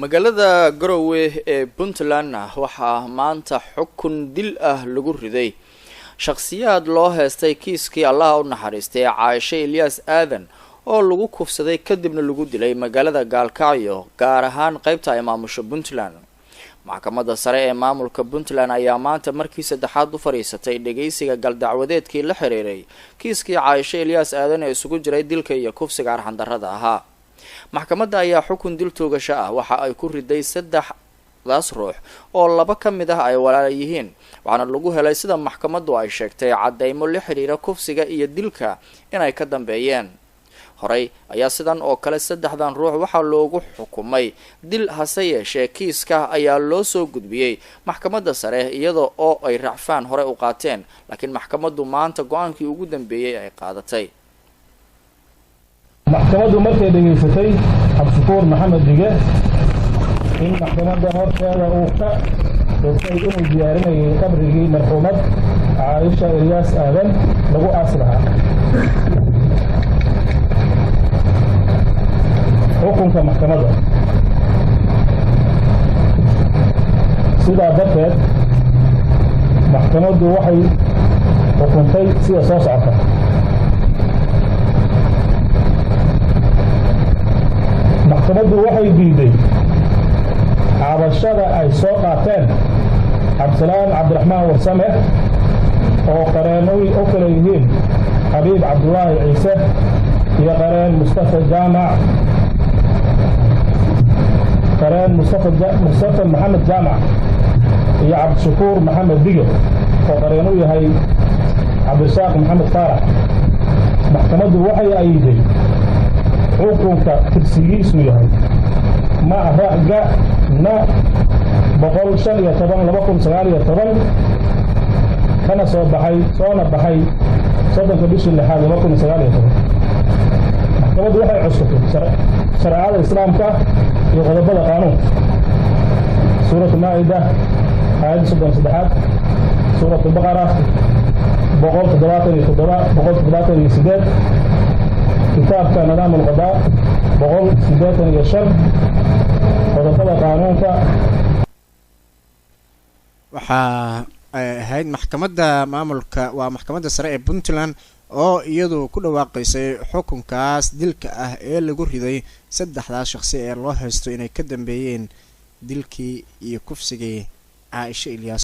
magaalada Garowe ee Puntland waxaa maanta xukun dil lagu riday shakhsiyaad loo heestay kiiskii Allah u naxariistay Caaisha Ilyas Aadan oo lagu kufsaday kadibna lagu dilay magaalada Gaalkacyo gaar ahaan qaybta maamusha Puntland. maxkamadda sare ee maamulka Puntland ayaa maanta markii saddexaad u fariisatay dhageysiga galdacwadeedkii la xiriiray kiiskii Caaisha Ilyas Aadan ee isugu jiray dilka iyo kufsiga arxan darrada ahaa. maxkamadda ayaa xukun dil toogasho waxa ay ku riday saddexdaas ruux oo laba ka mid ay walaal yihiin, waxaana lagu helay sida maxkamaddu ay sheegtay cadeymo la xiriira kufsiga iyo dilka inay ka dambeeyeen. horey ayaa sidan oo kale saddexdan ruux waxaa loogu xukumay dil, hase yeeshee kiiska ayaa loo soo gudbiyey maxkamadda sare iyadoo oo ay racfaan hore u qaateen, laakiin maxkamaddu maanta go'aankii ugu dambeeyay ay qaadatay. maxkamaddu markay dhageysatay Cabdishakuur Maxamed Dige in maxkamadda horteeda uu ka doortay inuu diyaarinayay qabrigii marxuumad Caaisha Ilyas Aadan lagu aas lahaa. xukunka maxkamadda sidaa darteed maxkamaddu waxay xukuntay sida soo socota. maxkamaddu waxay diiday cabashada ay soo qaateen Cabdisalaan Cabdiraxmaan Warsame oo qareen u kala yihiin Xabiib Cabdullaahi Ciise iyo qareen Mustafa Jaamac Mustafa Maxamed Jaamac iyo Cabdishakuur Maxamed Dige oo qareen u yahay Cabdirasaaq Maxamed Faarax. maxkamaddu waxay ayiday xukunka tirsigiisu yahay Mahraga na 115/2019 kana soona baxay 3 bishii 2019. maxkamaddu waxay cusubtay sharciyada islaamka iyo qodobada qaanuunka suuratu Maa'ida aayad 33, suuratu Baqara 177 kitaabka nidaam al-qadaa 185 qodobada qaanuunka. waxaa ahayd maxkamadda maamulka waa maxkamadda sare ee Puntland oo iyadu ku dhawaaqaysay xukunkaas dilka ee lagu riday saddexdaas shakhsi ee loo haysto inay ka dambeeyeen dilkii iyo kufsigii Caaisha Ilyas